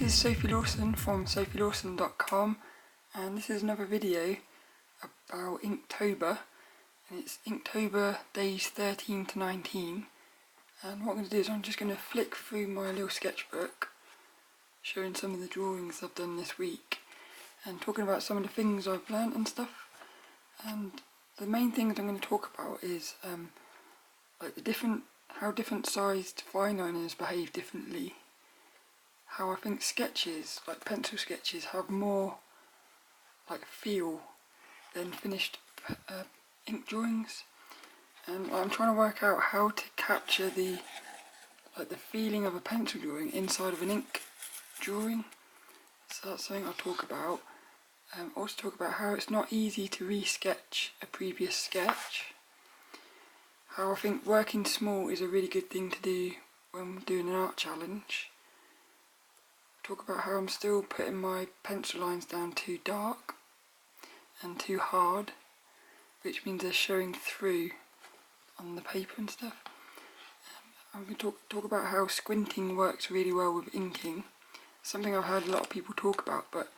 this is Sophie Lawson from sophielawson.com, and this is another video about Inktober, and it's Inktober days 13 to 19. And what I'm going to do is I'm just going to flick through my little sketchbook showing some of the drawings I've done this week and talking about some of the things I've learnt and stuff. And the main things I'm going to talk about is like how different sized fine liners behave differently. How I think sketches, like pencil sketches, have more like feel than finished ink drawings, and I'm trying to work out how to capture the feeling of a pencil drawing inside of an ink drawing. So that's something I'll talk about. Also talk about how it's not easy to re-sketch a previous sketch. How I think working small is a really good thing to do when doing an art challenge. Talk about how I'm still putting my pencil lines down too dark and too hard, which means they're showing through on the paper and stuff. I'm going to talk about how squinting works really well with inking. Something I've heard a lot of people talk about, but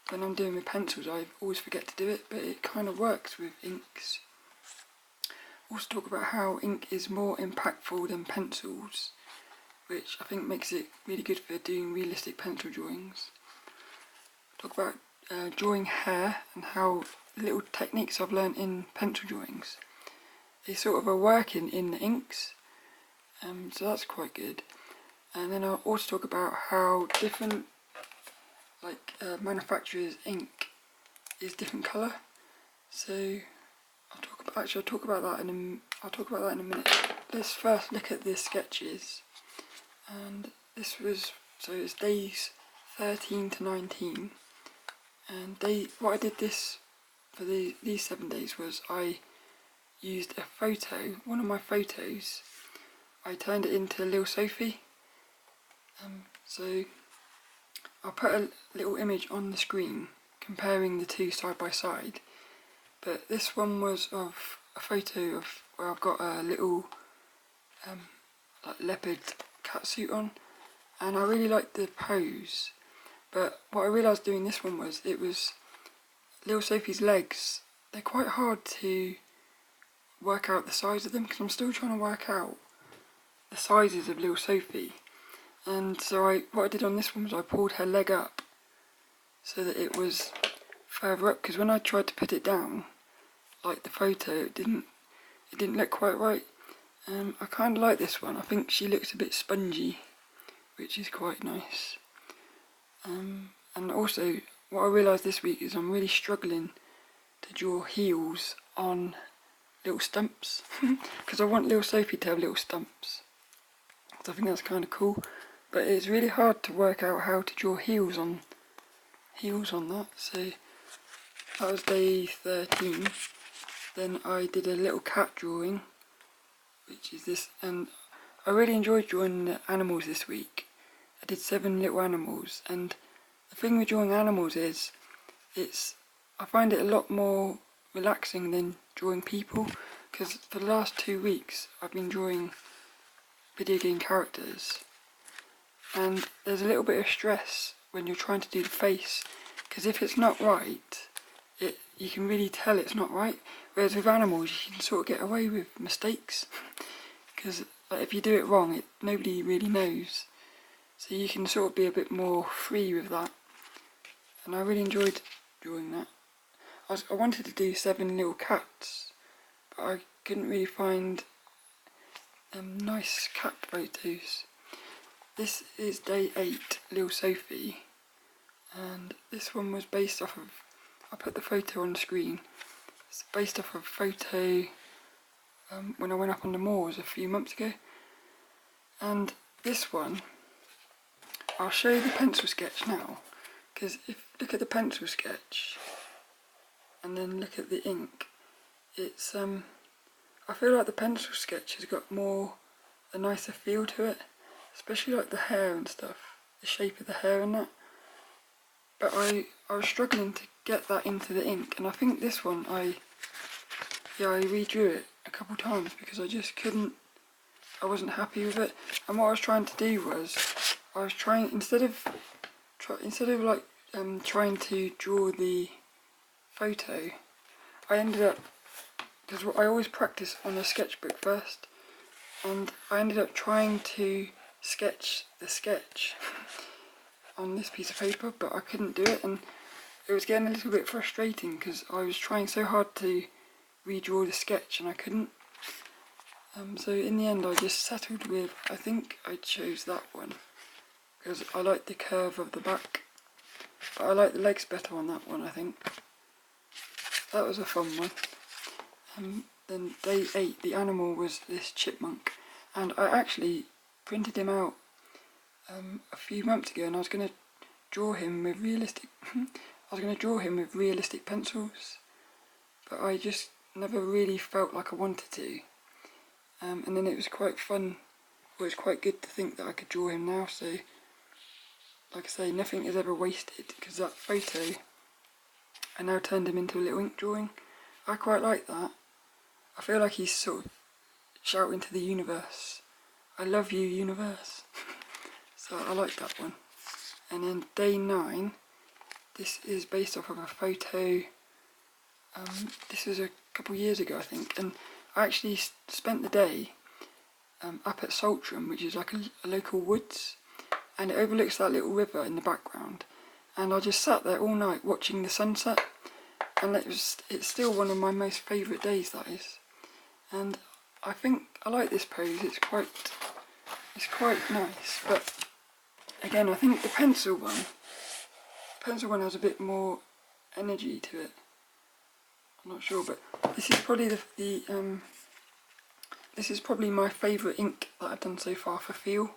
when I'm doing with pencils I always forget to do it, but it kind of works with inks. Also talk about how ink is more impactful than pencils, which I think makes it really good for doing realistic pencil drawings. Talk about drawing hair and how little techniques I've learnt in pencil drawings, they sort of are working in the inks, so that's quite good. And then I'll also talk about how different manufacturers' ink is different colour. So I'll talk about that in a minute. Let's first look at the sketches. And it's days 13 to 19, and what I did this for these 7 days was I used a photo, one of my photos, I turned it into lilSOPHIE. So I'll put a little image on the screen comparing the two side by side, but this one was of a photo of where I've got a little leopard catsuit on, and I really liked the pose. But what I realised doing this one was lilSOPHIE's legs, they're quite hard to work out the size of them, because I'm still trying to work out the sizes of lilSOPHIE. And so what I did on this one was I pulled her leg up so that it was further up, because when I tried to put it down like the photo, it didn't look quite right. I kind of like this one. I think she looks a bit spongy, which is quite nice. And also, what I realised this week is I'm really struggling to draw heels on little stumps, because I want lilSOPHIE to have little stumps. So I think that's kind of cool, but it's really hard to work out how to draw heels on that. So that was day 13. Then I did a little cat drawing, which is this, and I really enjoyed drawing the animals this week. I did 7 little animals, and the thing with drawing animals is I find it a lot more relaxing than drawing people, because for the last 2 weeks I've been drawing video game characters, and there's a little bit of stress when you're trying to do the face, because if it's not right, you can really tell it's not right. Whereas with animals you can sort of get away with mistakes, because if you do it wrong, nobody really knows. So you can sort of be a bit more free with that, and I really enjoyed drawing that. I wanted to do 7 little cats, but I couldn't really find nice cat photos. This is day 8, lilSOPHIE, and this one was based off of, I put the photo on the screen, it's based off of a photo when I went up on the moors a few months ago. And this one, I'll show you the pencil sketch now, because if look at the pencil sketch and then look at the ink, it's I feel like the pencil sketch has got a nicer feel to it, especially like the hair and stuff, the shape of the hair and that. But I was struggling to get that into the ink, and I think this one I redrew it a couple times because I just couldn't, I wasn't happy with it. And what I was trying to do was, instead of instead of like trying to draw the photo, I ended up, because I always practice on the sketchbook first, and I ended up trying to sketch the sketch on this piece of paper, but I couldn't do it, and it was getting a little bit frustrating because I was trying so hard to redraw the sketch and I couldn't. So in the end I just settled with, I think I chose that one because I like the curve of the back, but I like the legs better on that one, I think. That was a fun one. Then day 8, the animal was this chipmunk, and I actually printed him out a few months ago, and I was going to draw him with realistic pencils, but I just never really felt like I wanted to. And then it was quite fun, well, it's quite good to think that I could draw him now, so like I say, nothing is ever wasted, because that photo, I now turned him into a little ink drawing. I quite like that. I feel like he's sort of shouting to the universe, I love you, universe. So I like that one. And then day 9, this is based off of a photo, this was a couple of years ago I think, and I actually spent the day up at Saltram, which is like a local woods, and it overlooks that little river in the background, and I just sat there all night watching the sunset, and it's still one of my most favourite days, that is. And I think I like this pose, it's quite nice, but again I think the pencil one has a bit more energy to it. I'm not sure, but this is probably this is probably my favourite ink that I've done so far for feel.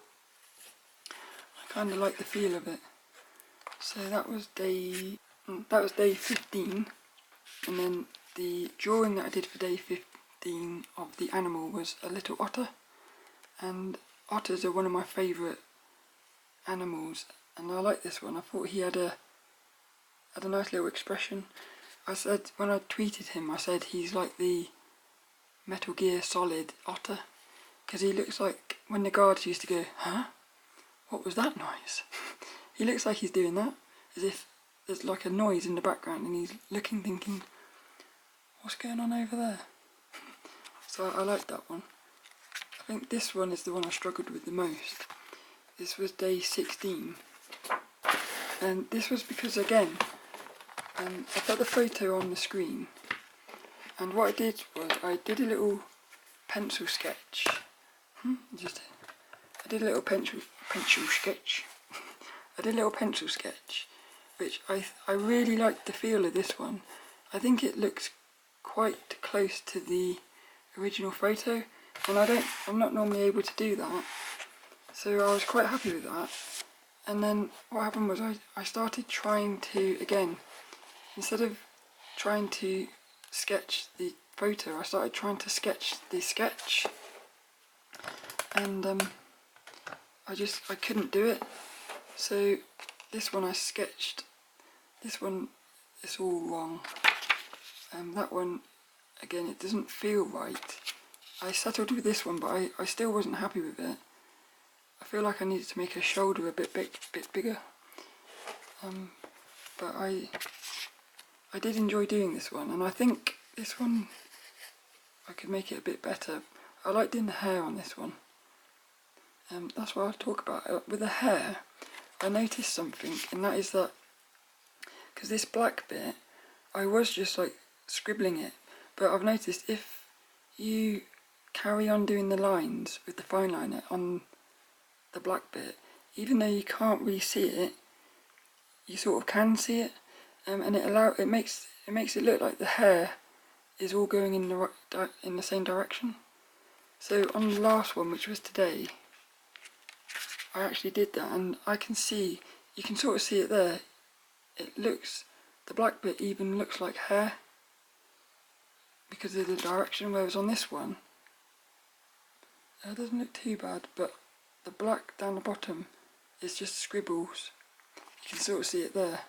I kind of like the feel of it. So that was day 15, and then the drawing that I did for day 15 of the animal was a little otter, and otters are one of my favourite animals, and I like this one. I thought he had a nice little expression. I said, when I tweeted him, I said he's like the Metal Gear Solid otter, because he looks like when the guards used to go, huh? What was that noise? He looks like he's doing that, as if there's like a noise in the background and he's looking, thinking, what's going on over there? So I like that one. I think this one is the one I struggled with the most. This was day 16, and this was because, again, I put the photo on the screen, and what I did was I did a little pencil sketch. I did a little pencil sketch. I did a little pencil sketch, which I really liked the feel of this one. I think it looks quite close to the original photo, and I'm not normally able to do that, so I was quite happy with that. And then what happened was I started trying to, again, instead of trying to sketch the photo, I started trying to sketch the sketch, and I couldn't do it. So this one I sketched, this one is all wrong, that one, again, it doesn't feel right. I settled with this one, but I still wasn't happy with it. I feel like I needed to make her shoulder a bit bigger, but I did enjoy doing this one, and I think this one I could make it a bit better. I like doing the hair on this one. That's what I'll talk about. With the hair, I noticed something, and that is that, because this black bit, I was just like scribbling it, but I've noticed if you carry on doing the lines with the fine liner on the black bit, even though you can't really see it, you sort of can see it, and it makes it look like the hair is all going in the same direction. So on the last one, which was today, I actually did that, and you can sort of see it there. The black bit even looks like hair because of the direction, whereas on this one, it doesn't look too bad, but the black down the bottom is just scribbles. You can sort of see it there.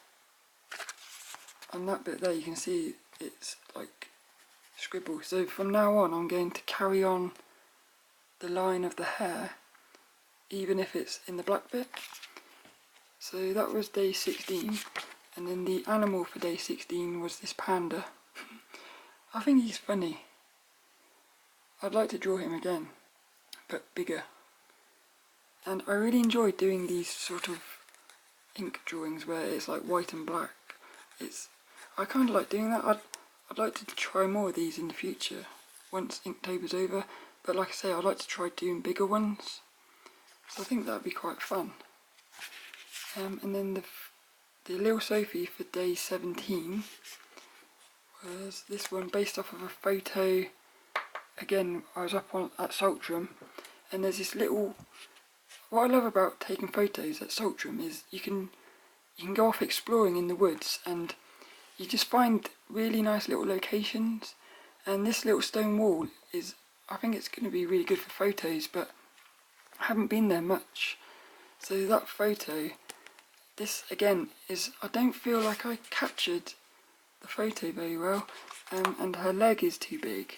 On that bit there, you can see it's like scribble. So from now on, I'm going to carry on the line of the hair, even if it's in the black bit. So that was day 16, and then the animal for day 16 was this panda. I think he's funny. I'd like to draw him again, but bigger. And I really enjoy doing these sort of ink drawings where it's like white and black. I kind of like doing that. I'd like to try more of these in the future once Inktober's over, but like I say, I'd like to try doing bigger ones, so I think that'd be quite fun. And then the lilSOPHIE for day 17 was this one based off of a photo. Again, I was up at Saltram, and there's this little. What I love about taking photos at Saltram is you can go off exploring in the woods, and you just find really nice little locations. And this little stone wall is, I think it's going to be really good for photos, but I haven't been there much. So that photo, this again is, I don't feel like I captured the photo very well, and her leg is too big,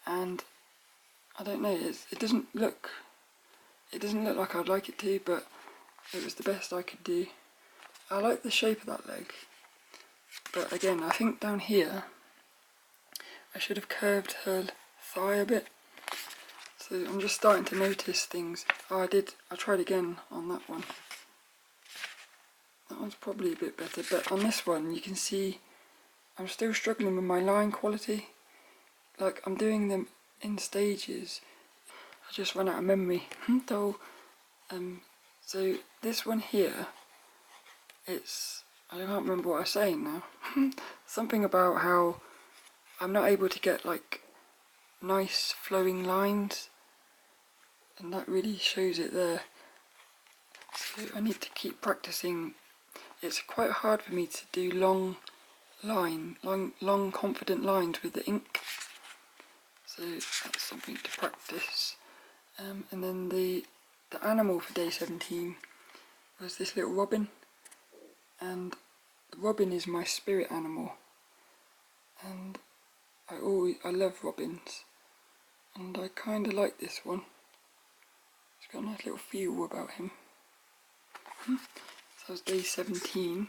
and I don't know, it doesn't look like I'd like it to, but it was the best I could do. I like the shape of that leg, but again, I think down here I should have curved her thigh a bit. So I'm just starting to notice things. Oh, I tried again on that one. That one's probably a bit better, but on this one you can see I'm still struggling with my line quality. Like, I'm doing them in stages. I just ran out of memory. So this one here, I can't remember what I was saying now. Something about how I'm not able to get like nice flowing lines, and that really shows it there. So I need to keep practicing. It's quite hard for me to do long confident lines with the ink, so that's something to practice. And then the animal for day 17 was this little robin, and the robin is my spirit animal, and I love robins, and I kind of like this one. It's got a nice little feel about him. So that was day 17.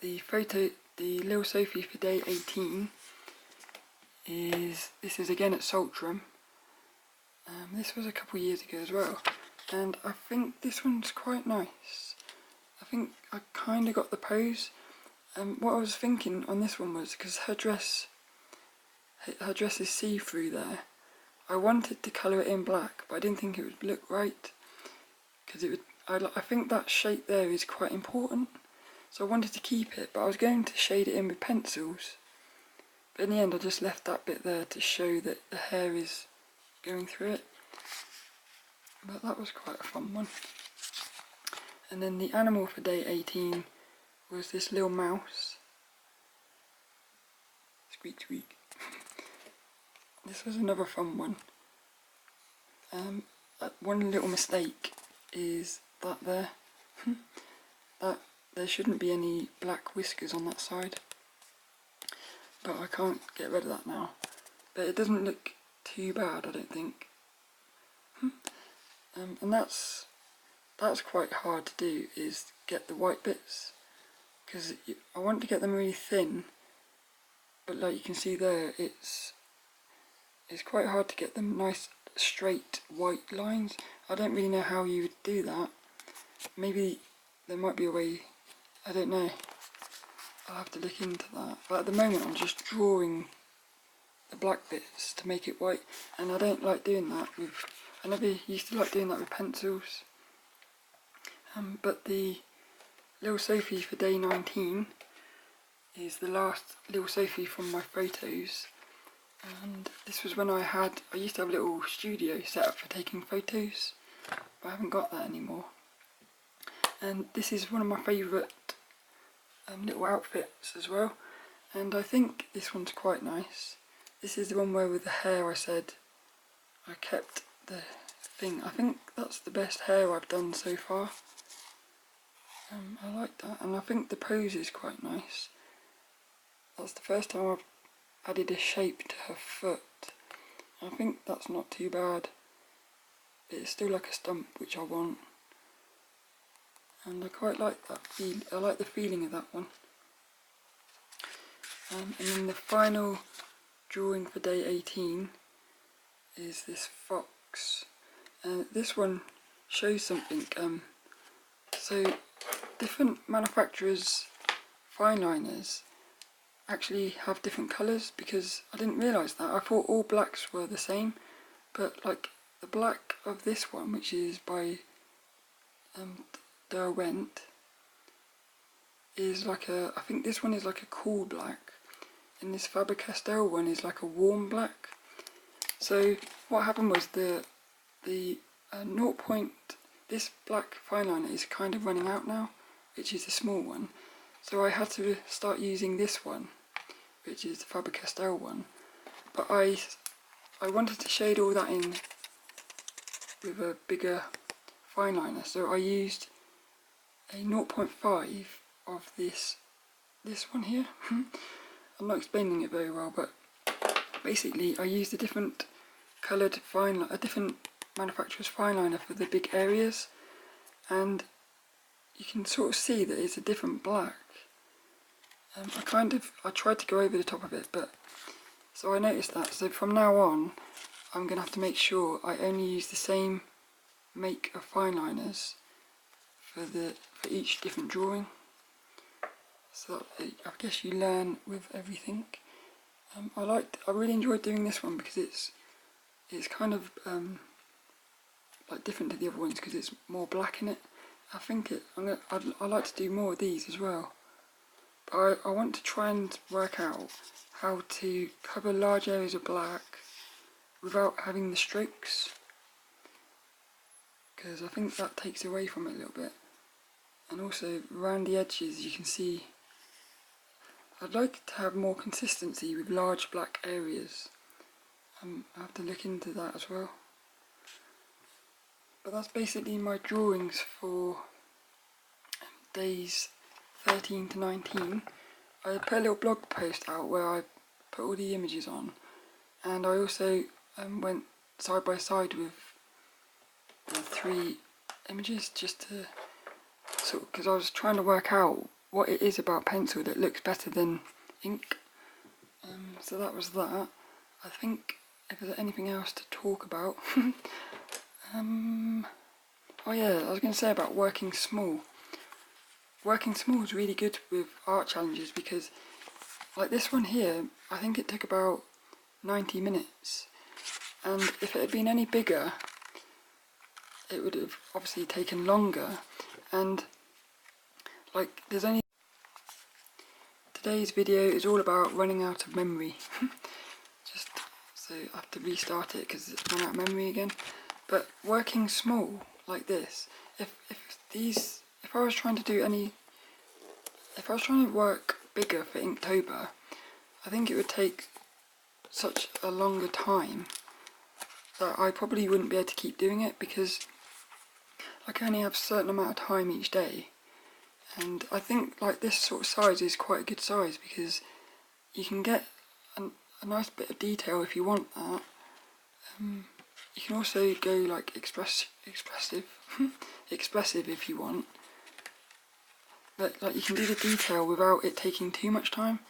The lilSOPHIE for day 18 this is again at Saltram. This was a couple of years ago as well, and I think this one's quite nice. I think I kind of got the pose. What I was thinking on this one was, because her dress is see-through there, I wanted to colour it in black, but I didn't think it would look right, because I think that shape there is quite important, so I wanted to keep it, but I was going to shade it in with pencils, but in the end I just left that bit there to show that the hair is going through it. But that was quite a fun one. And then the animal for day 18 was this little mouse. Squeak squeak. This was another fun one. One little mistake is that there shouldn't be any black whiskers on that side, but I can't get rid of that now. But it doesn't look too bad, I don't think. And that's quite hard to do, is get the white bits, because I want to get them really thin, but like you can see there, it's quite hard to get them nice straight white lines. I don't really know how you would do that. Maybe there might be a way, I don't know. I'll have to look into that. But at the moment I'm just drawing the black bits to make it white, and I don't like doing that I never used to like doing that with pencils. But the lilSOPHIE for day 19 is the last lilSOPHIE from my photos, and this was when I used to have a little studio set up for taking photos, but I haven't got that anymore. And this is one of my favourite little outfits as well, and I think this one's quite nice. This is the one where with the hair I said I kept the thing. I think that's the best hair I've done so far. I like that, and I think the pose is quite nice. That's the first time I've added a shape to her foot. I think that's not too bad, but it's still like a stump, which I want. and I quite like that feel. I like the feeling of that one. And then the final drawing for day 18 is this fox. This one shows something. So different manufacturers' fine liners actually have different colours, because I didn't realise that. I thought all blacks were the same, but like the black of this one, which is by Derwent, is like a, I think this one is like a cool black, and this Faber-Castell one is like a warm black. So what happened was the 0. This black fine liner is kind of running out now, which is the small one. So I had to start using this one, which is the Faber-Castell one. But I wanted to shade all that in with a bigger fine liner, so I used a 0.5 of this one here. I'm not explaining it very well, but basically I used a different coloured a different manufacturer's fine liner for the big areas, and you can sort of see that it's a different black. I tried to go over the top of it, but so I noticed that. So from now on, I'm going to have to make sure I only use the same make of fine liners for each different drawing. So I guess you learn with everything. I really enjoyed doing this one because it's kind of like different to the other ones because it's more black in it. I think I'd like to do more of these as well. But I want to try and work out how to cover large areas of black without having the strokes, because I think that takes away from it a little bit. And also around the edges you can see I'd like to have more consistency with large black areas. I have to look into that as well. But that's basically my drawings for days 13 to 19. I put a little blog post out where I put all the images on, and I also went side by side with the 3 images just to because I was trying to work out what it is about pencil that looks better than ink. So that was that. I think if there's anything else to talk about, oh yeah, I was going to say about working small. Working small is really good with art challenges because, like this one here, I think it took about 90 minutes, and if it had been any bigger, it would have obviously taken longer. And like today's video is all about running out of memory. Just so I have to restart it because it's run out of memory again. But working small like this, if I was trying to work bigger for Inktober, I think it would take such a longer time that I probably wouldn't be able to keep doing it, because I can only have a certain amount of time each day. And I think like this sort of size is quite a good size because you can get a nice bit of detail if you want that. You can also go like expressive if you want. But like you can do the detail without it taking too much time.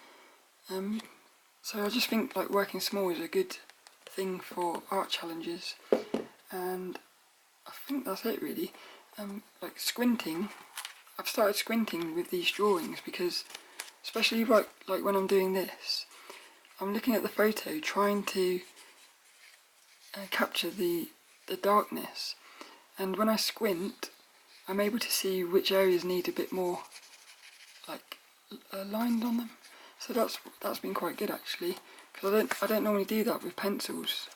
So I just think like working small is a good thing for art challenges, and I think that's it really. Like squinting, I've started squinting with these drawings because, especially like when I'm doing this, I'm looking at the photo trying to capture the darkness, and when I squint I'm able to see which areas need a bit more like lined on them. So that's been quite good actually, because I don't normally do that with pencils.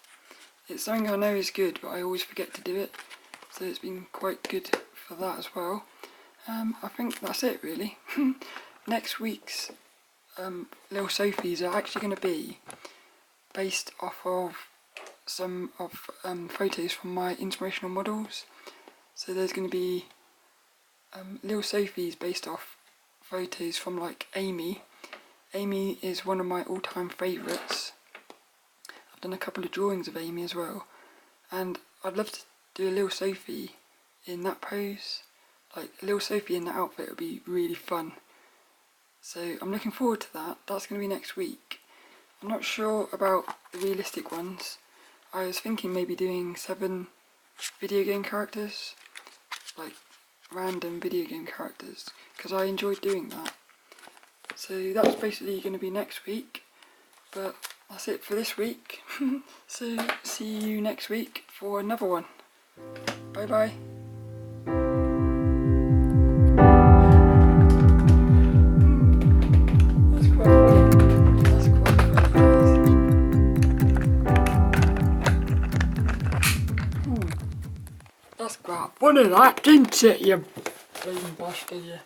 It's something I know is good, but I always forget to do it, so it's been quite good for that as well. I think that's it really. Next week's lilSOPHIEs are actually going to be based off of some of photos from my inspirational models. So there's going to be lilSOPHIEs based off photos from like Amy. Amy is one of my all-time favourites. I've done a couple of drawings of Amy as well, and I'd love to do a lilSOPHIE in that pose, like lilSOPHIE in the outfit would be really fun. So I'm looking forward to that. That's going to be next week. I'm not sure about the realistic ones. I was thinking maybe doing 7 video game characters, like random video game characters, because I enjoyed doing that. So that's basically going to be next week, but that's it for this week. So see you next week for another one. Bye bye. That's quite funny. That's quite funny, guys. That's quite funny, that, didn't it, you bloody bastard, you.